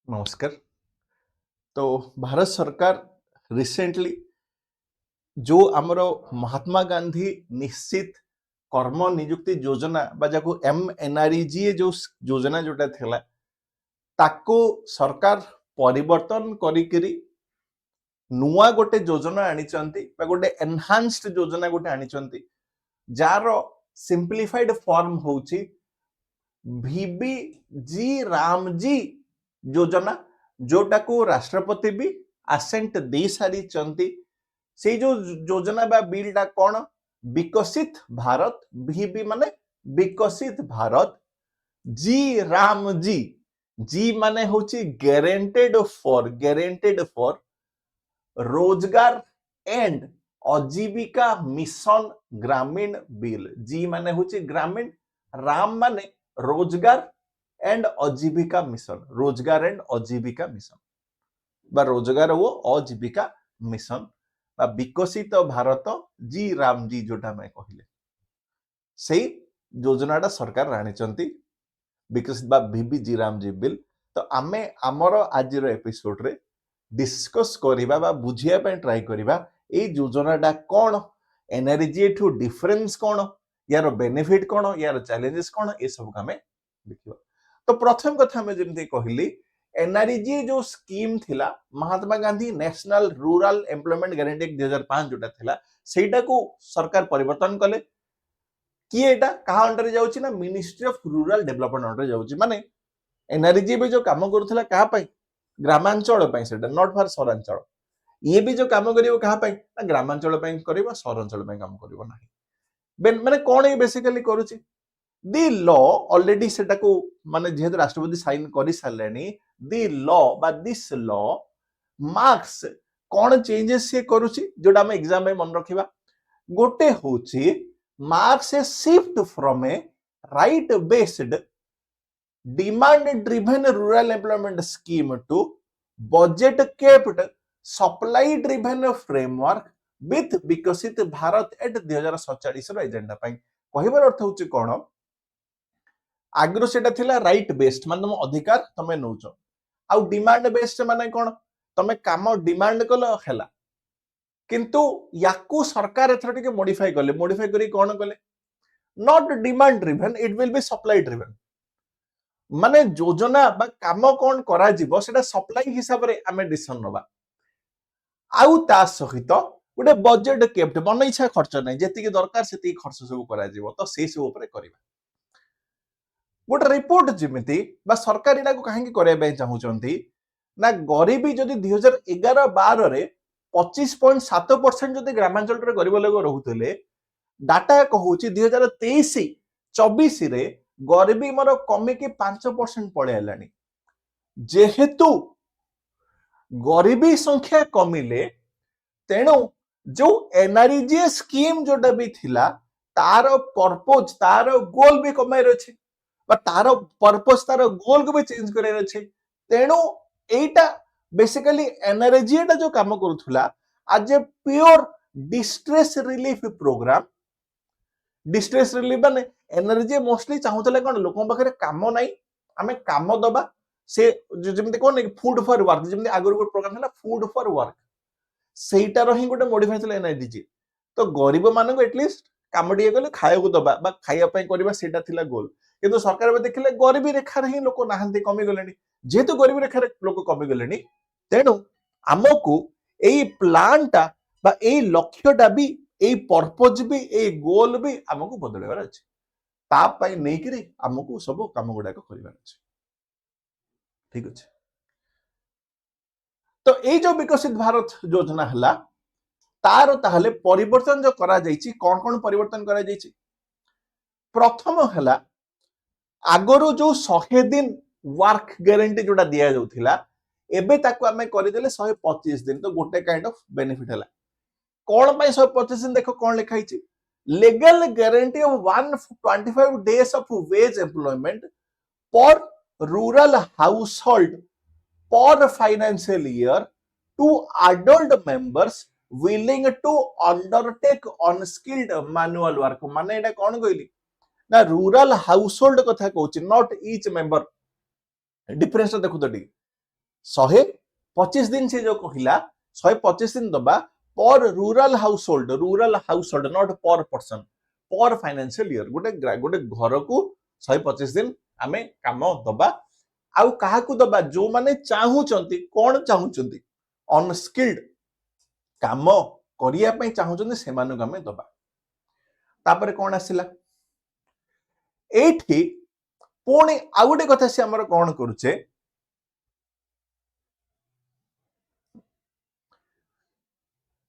नमस्कार। तो भारत सरकार रिसेंटली जो आमर महात्मा गांधी निश्चित कर्म नियुक्ति योजना जाको MNREGA जो योजना जोटा थिला ताको सरकार परिवर्तन करिकरी नुआ गोटे योजना आनिचंती गोटे एनहांस्ड योजना गोटे आनिचंती जार सिंप्लीफाइड फॉर्म होची VBG रामजी योजना जोटा को राष्ट्रपति भी आसेंट दे सारी चंती से जो योजना बा बिलटा कौन विकसित भारत VB माने विकसित भारत जी राम जी माने होची गारंटेड फॉर रोजगार एंड आजीविका मिशन ग्रामीण बिल जी माने होची ग्रामीण राम माने रोजगार एंड आजीविका मिशन रोजगार एंड आजीविका मिशन बा रोजगार वो आजीविका मिशन बा विकसित भारत जी राम जी जोटा मैं कहले से योजनाटा सरकार आनिचंती विकसित बा VBG राम जी बिल। तो आमे आमर आज एपिसोड रे डिस्कस करिबा बा बुझिया पे ट्राई करिबा ए योजनाटा कोन एनआरजी ठू डिफरेंस कोन यार बेनिफिट कोन यार चैलेंजेस कोन ए सब हमें देखिबा। तो प्रथम कथा में जेमती कहली एनआरजी जो स्कीम थिला Mahatma Gandhi national rural employment guarantee 2005 जोटा थिला सेटा को सरकार परिवर्तन कले कि एटा कहा अंडर जाउची ना ministry of rural development under जाउची माने एनआरजी भी जो काम करूथला कहा पई ग्रामांचल पई सेटा नॉट फॉर सहरांचल ये भी जो काम करिवो कहा पई ना ग्रामांचल पई करिवो सहरांचल पई काम करिवो नाही माने कोन ये बेसिकली करूची दी लॉ ऑलरेडी सेटा को माने जेहेतु राष्ट्रपति साइन करि सारलेनी दी लॉ बा this law marks cone changes से करूची जोटा हम एग्जाम में मन रखिबा गोटे होची marks a shift from a right based demand driven rural employment scheme to budget capped supply driven framework with Viksit Bharat at 2047 agenda पाई कहबार अर्थ होची कोन आग्रो सेटा थिला राइट बेस्ड माने तुम अधिकार तमे नउचो आउ डिमांड बेस्ड माने कोन तमे काम डिमांड कलो हेला किंतु याकू सरकार एथर टिके मॉडिफाई करी कोन कले not demand driven it will be supply driven माने योजना बा काम कोन करा जीवो सेटा सप्लाई हिसाब रे आमे डिसिजन नबा आउ ता सहित गोटे बजेट केप्ट मन इच्छा खर्च नै जेति दरकार सेति खर्च सब करा जीवो तो से सब ऊपर करबा गोटे रिपोर्ट जेमिति बा सरकार इडा को काहे करे बे चाहउचंती ना गरीबी जदि 2011-12 रे 25.7% जदि ग्रामांचल रे गरीब लोग रहुतले डाटा कहूची 2023-24 रे गरीबी मर कमी के 5% पड़े आलानी जेहेतु गरीबी संख्या कमिले तेणु जो एनआरजी स्कीम जोटा भी थिला तार पर्पज तार गोल भी कमाई रछे बा तार पर्पज तार गोल को भी चेंज करे रछे तेणु एटा बेसिकली एनआरजी जो काम करूथुला आज a pure distress relief program distress relief माने एनआरजी मोस्टली चाहूतले कोन लोकन पाखरे काम नाही आमे काम दबा से जेमते कोन फूड फॉर वर्क जेमते आगुर को प्रोग्राम हला फूड फॉर वर्क सेटा रही गोटे मॉडिफाई थला एनआरजी तो गरीब मानको एटलीस्ट काम दिए गले खाया को दबा बा खाया पई करबा सेटा थिला गोल किंतु सरकार बे देखिले गरीबी रेखा रे ही लोक नाहंती कमी गलेनी जेहेतु गरीबी रेखा रे लोक कमी गलेनी तेणु आमको एई प्लानटा बा एई लक्ष्यटा भी एई पर्पज भी एई गोल भी आमको बदलवार अछि ता पई नै कि आमको सब काम गुडा को करिवार अछि ठीक अछि। तो एई जो विकसित भारत योजना हला तार ताहले परिवर्तन जो करा जायछि कोन कोन परिवर्तन करा जायछि प्रथम हला आगरो जो 100 दिन वर्क गारंटी जोटा दिया जाउथिला एबे ताको हमें करि देले 125 दिन तो गोटे काइंड ऑफ बेनिफिट हला कोन पई 125 दिन देखो कोन लिखा हिची legal guarantee of 125 days of wage employment per rural household per financial year to adult members willing to undertake unskilled manual work माने एटा कोन कहली ना रूरल हाउसहोल्ड कथा कहूची नॉट ईच मेंबर डिफरेंस देखु तो डी 125 दिन से जो कहला 125 दिन दबा पर रूरल हाउस होल्ड नॉट पर पर्सन पर फाइनेंशियल ईयर गोटे गोटे घर को 125 दिन आमे काम दबा आउ काहाकू दबा जो माने चाहूचंती कोन चाहूचंती अनस्किल्ड काम करिया पई चाहूचंती सेमानु आमे दबा तापर कोन आसिला एठी पुणी आउ गोटे कथा से हमर कोन करूचे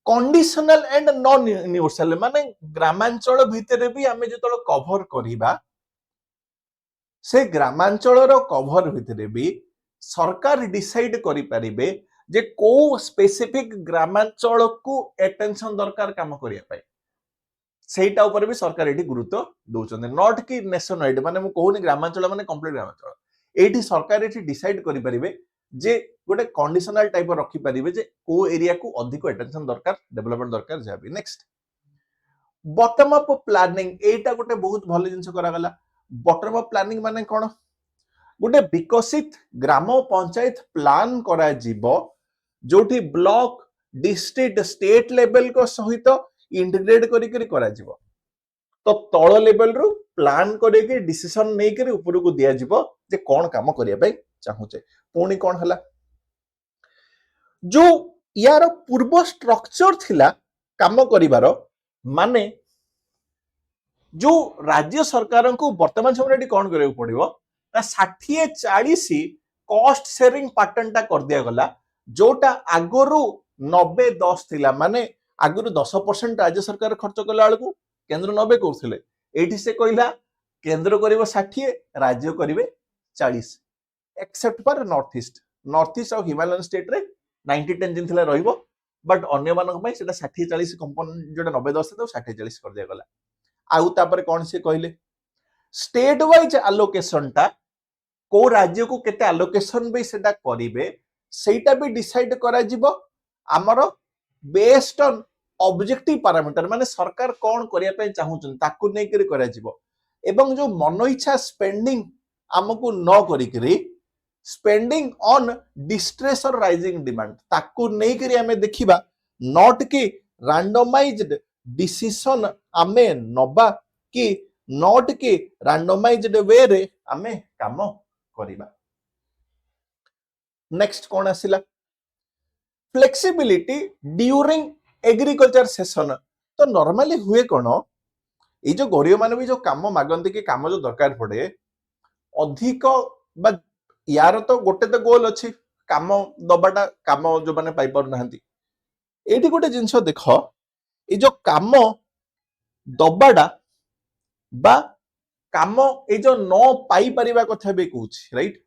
कंडीशनल एंड नॉन यूनिवर्सल माने ग्रामांचल भितरे भी आमे जतलो कवर करिबा से ग्रामांचल कवर भितरे भी सरकार डिसाइड करि परिबे जे को स्पेसिफिक ग्रामांचल को अटेंशन दरकार काम करिया पाए सेटा ऊपर भी सरकार एठी गुरुत्व दउचंदे नॉट कि नेशन वाइड माने मु कहूनी ग्रामांचल माने कंप्लीट ग्रामांचल एठी सरकार एठी डिसाइड करि परिबे जे गोटे कंडीशनल टाइप रखि परिबे जे को एरिया को अधिक अटेंशन दरकार डेवलपमेंट दरकार जाबी नेक्स्ट बॉटम अप प्लानिंग एटा गोटे बहुत भल जिंस करा गला बॉटम अप प्लानिंग माने कोन गोटे विकसित ग्राम पंचायत प्लान करा जीवो जोठी ब्लॉक डिस्ट्रिक्ट स्टेट लेवल को सहित इंटीग्रेट करी करा जीवो तो तळ लेवल रु प्लान करेके डिसीजन नै करी ऊपर को दिया जीवो जे कोन काम करिया पई चाहूचे पुणी कोन हला जो यार पूर्व स्ट्रक्चर थिला काम करिवार माने जो राज्य सरकार को वर्तमान समय कौन करिया पड़िबो ना 60-40 कॉस्ट शेयरिंग पैटर्न ता कर दिया गला जोटा आगरु 90-10 थिला माने आगरु 10% राज्य सरकार खर्च कला बेलू केंद्र 90 करथिले एठी से कहला केंद्र करिवो 60 राज्य करिवे 40 एक्सेप्ट पर नॉर्थ ईस्ट और हिमालयन स्टेट रे 90-10 दिन थिला रहइबो बट अन्य मानक पई सेटा 60-40 कंपोनेंट जोटा 90-10 तो 60-40 कर दिया गला आउ तापर कौन से कहले स्टेट वाइज एलोकेशन टा को राज्य को केते एलोकेशन भी सेटा करिवे सेटा भी डिसाइड करा जिवो हमरो बेस्ड ऑन ऑब्जेक्टिव पैरामीटर माने सरकार कौन करिया पे चाहूचन ताकू नै करी करा जिवो एवं जो मन इच्छा स्पेंडिंग हमकु न करी करी स्पेंडिंग ऑन डिस्ट्रेस और राइजिंग डिमांड ताकू नै करी हमें देखिबा नॉट कि रैंडमाइज्ड डिसीजन आमे नबा कि नॉट कि रैंडमाइज्ड वे रे आमे काम करिबा नेक्स्ट कोन आसिला फ्लेक्सिबिलिटी ड्यूरिंग एग्रीकल्चर सेशन तो नॉर्मली हुए कोन ए जो गरीब माने भी जो काम मागंती कि काम जो दरकार पड़े अधिक बा यार तो गोटे तो गोल अछि काम दबाटा काम जो माने पाई पर नहंती एठी गोटे जिंस देखो ए जो काम दबाटा बा काम ए जो न पाई परिबा कथा भी कहूची राइट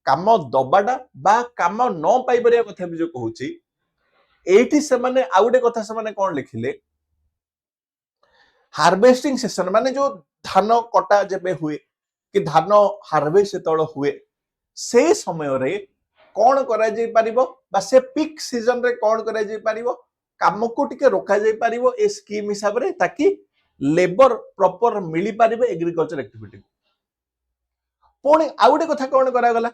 काम दबाटा बा काम न पाई परिबा कथा भी जो कहूची एठी से माने आउडे कथा से माने कोन लिखिले हार्वेस्टिंग सेशन माने जो धान कटा जेबे हुए कि धान हार्वेस्ट तळ हुए से समय रे कोन करा जाई परिबो बा से पीक सीजन रे कोन करा जाई परिबो काम को टिके रोका जाई परिबो ए स्कीम हिसाब रे ताकि लेबर प्रॉपर मिली परिबे एग्रीकल्चर एक्टिविटी पुणी आउडे कथा कोन करा गला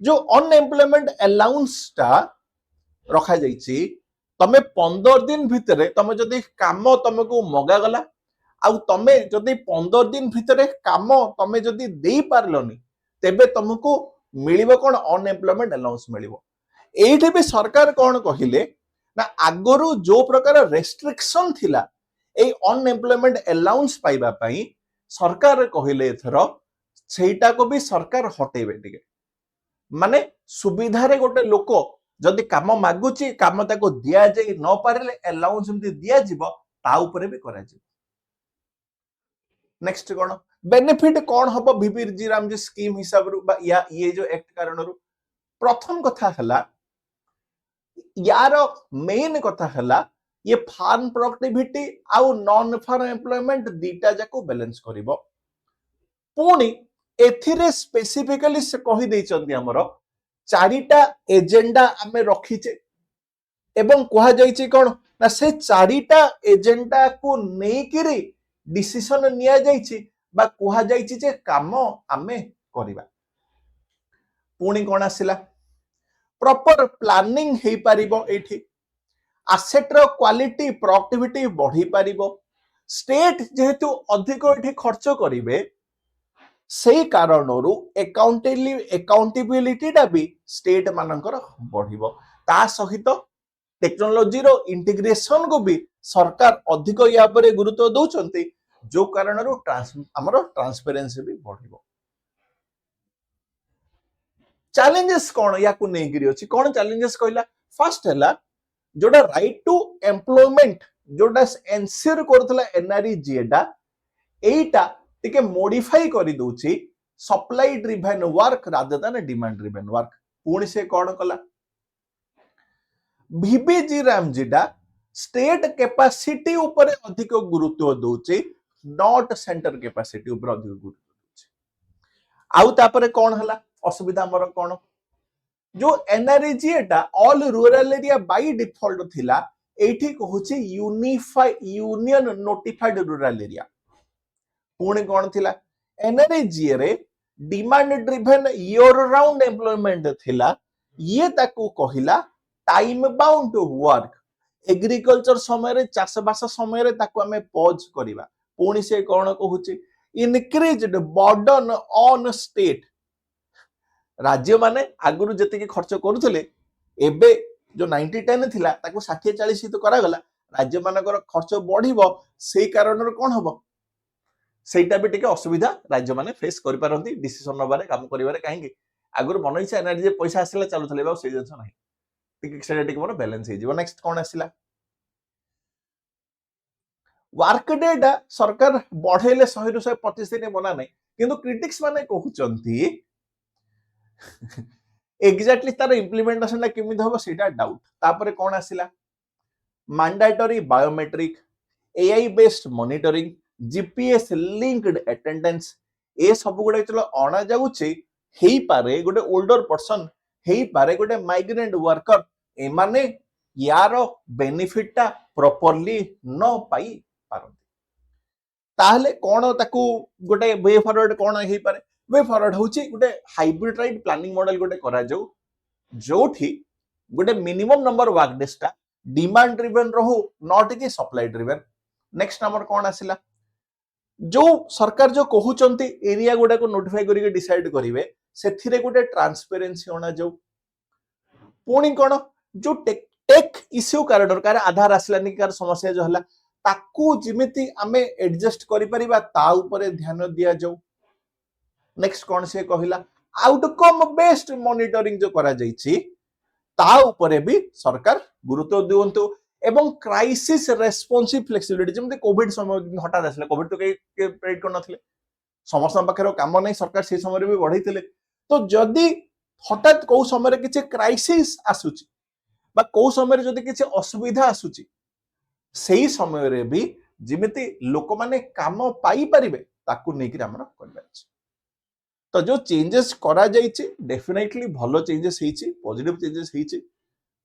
जो अनएम्प्लॉयमेंट अलाउंस ता रखा जाईची तमे 15 दिन भितरे तमे जदी काम तमको मगा गला आउ तमे जदी 15 दिन भितरे काम तमे जदी देई पारलोनी तेबे तुमको मिलिबो कोन अनएम्प्लॉयमेंट अलाउंस मिलिबो एठी भी सरकार कोन कहिले ना आगरु जो प्रकार रेस्ट्रिक्शन थिला ए अनएम्प्लॉयमेंट अलाउंस पाइबा पई सरकार कहिले एथरो सेटा को भी सरकार हटेबे टिके माने सुविधा रे गोटे लोको जदी काम मागुची काम ताको दिया जाई न पारले अलाउंस हमति दिया जिवो ता ऊपर भी करा जिवो नेक्स्ट कोन बेनिफिट कौन हम भिपिजी रामजी स्कीम हिसाब रु बा या ये जो एक्ट कारण रु प्रथम कथा हला यार मेन कथा हला ये फार्म प्रोडक्टिविटी आउ नॉन फार्म एम्प्लॉयमेंट दीटा जाको बैलेंस करिवो पुणी एथिरे स्पेसिफिकली से कहि दैचंती हमरो चारिटा एजेंडा हमें रखिचे एवं कहा जाइछि कोन ना से चारिटा एजेंडा को नेकिरी डिसीजन निया जाइछि बा कहा जाइछि जे काम आमे करिबा पुणी कोन आसिला प्रॉपर प्लानिंग हेई पारिबो एठी asset रो क्वालिटी प्रोडक्टिविटी बढ़ी पारिबो स्टेट जेहेतु अधिक एठी खर्च करिवे सेही कारणरू अकाउंटेबिलिटी टा भी स्टेट मानकर बढ़िबो ता सहित टेक्नोलोजी रो इंटीग्रेशन को भी सरकार अधिक या पर गुरुत्व दउचंती जो कारणरू हमरो ट्रांसपेरेंसी भी बढ़िबो चैलेंजेस कौन या को नहीं गिरी अछि कौन चैलेंजेस कहला फर्स्ट हला जोडा राइट टू एम्प्लॉयमेंट जोडा एनश्योर करथला एनआरईजी एटा एटा टिके मॉडिफाई करि दोछि supply driven work rather than demand driven work पुणी से कौन कला वीबीजी रामजीडा स्टेट कैपेसिटी ऊपर अधिक गुरुत्व दोछि नॉट सेंटर कैपेसिटी ऊपर अधिक गुरुत्व दोछि आउ तापरे कौन हला असुविधा मोर कौन जो एनआरईजी एटा all rural area by default थिला एठी कहूची यूनियन नोटिफाइड रूरल एरिया पुणी कौन थिला एनआरईजी रे demand driven year round employment थिला ये ताकू कहिला टाइम बाउंड वर्क एग्रीकल्चर समय रे चाष बास समय रे ताकू हमें पॉज करिवा पुणी से कौन कहूची इनक्रीज्ड बर्डन ऑन स्टेट राज्य माने आगुरु जति खर्च करुले एबे जो 90-10 थिला ताको 60-40 तो करा गला राज्य मानकर खर्च बढ़िबो सेही कारण कोन हबो सेटा भी टिके असुविधा राज्य माने फेस करि पारंती डिसिजन नबारे काम करिवारे काहेकि आगुरु मन इच्छा एनर्जी पैसा आसिला चलुथले बा से जंस नाही टिके सेटा टिके मोर बैलेंस हे जिवो नेक्स्ट कोन आसिला वर्क डे सरकार बढ़ेले 100 रु 125 दिन बना नै किंतु क्रिटिक्स माने कहउचंती एग्जैक्टली तार इम्प्लीमेंटेशन ला केमिति होबो सेटा डाउट तापरे कोन आसिला mandatory biometric AI based monitoring GPS linked attendance ए सब गुडे चलो अणा जाउचे हेई पारे गोटे ओल्डर पर्सन हेई पारे गोटे माइग्रेंट वर्कर ए माने यारो बेनिफिट ता प्रॉपर्ली न पाई पारंती ताहले कोन ताकू गोटे वे फॉरवर्ड कोन हेई पारे वे फॉरवर्ड होची गोटे हाइब्रिड प्लानिंग मॉडल गोटे करा जाऊ जोठी गोटे मिनिमम नंबर वर्क डेज टा डिमांड ड्रिवन रहू नॉट कि सप्लाई ड्रिवन नेक्स्ट नंबर कोन आसिला जो सरकार जो कहउचंती एरिया गोडा को नोटिफाई करिके डिसाइड करिवे सेथिरे गोटे ट्रांसपेरेंसी होना जाऊ पुणी कोन जो टेक इश्यू कारण कार आधार आसिलानी कार समस्या जो हला ताकू जिमिति आमे एडजस्ट करि परिबा ता ऊपर ध्यान दिया जाऊ नेक्स्ट कौन से कहला आउटकम बेस्ड मॉनिटरिंग जो करा जाइछि ता ऊपर भी सरकार गुरुत्व दियंतु एवं क्राइसिस रेस्पॉन्सिव फ्लेक्सिबिलिटी जेमते कोविड समय हठात आसले कोविड तो के प्रेडिक्ट कर नथिले समस्त पाखर काम नै सरकार से समय भी बढ़ैतिले तो जदी हठात को समय किछि क्राइसिस आसुछि बा को समय जदी किछि असुविधा आसुछि सेही समय रे भी जिमिति लोक माने काम पाई परिबे ताकू नै कि हमरा करबा अछि तो जो चेंजेस करा जाइछि डेफिनेटली भलो चेंजेस हेछि पॉजिटिव चेंजेस हेछि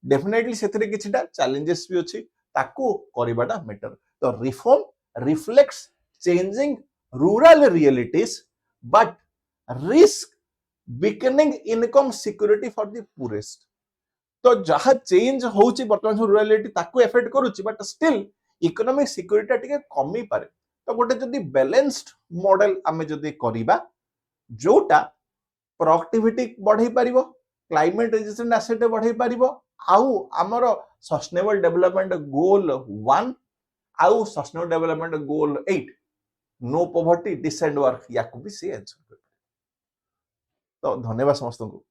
डेफिनेटली सेथरे किछटा चैलेंजेस भी अछि ताकू करिबाटा मैटर तो reform reflects changing rural realities but risk weakening income security for the poorest तो जहा चेंज होछि वर्तमान रूरल रियलिटी ताकू एफेक्ट करूछि बट स्टिल इकोनॉमिक सिक्योरिटी टिके कमी पारे तो गोटे जदी बैलेंस्ड मॉडल आमे जदी करिबा जोटा प्रोडक्टिविटी बढ़ाई पारिबो क्लाइमेट रेजिस्टेंट एसेट बढ़ाई पारिबो आउ हमर सस्टेनेबल डेवलपमेंट गोल 1 आउ sustainable development goal 8 no poverty decent work या को भी से आंसर कर तो धन्यवाद समस्त को।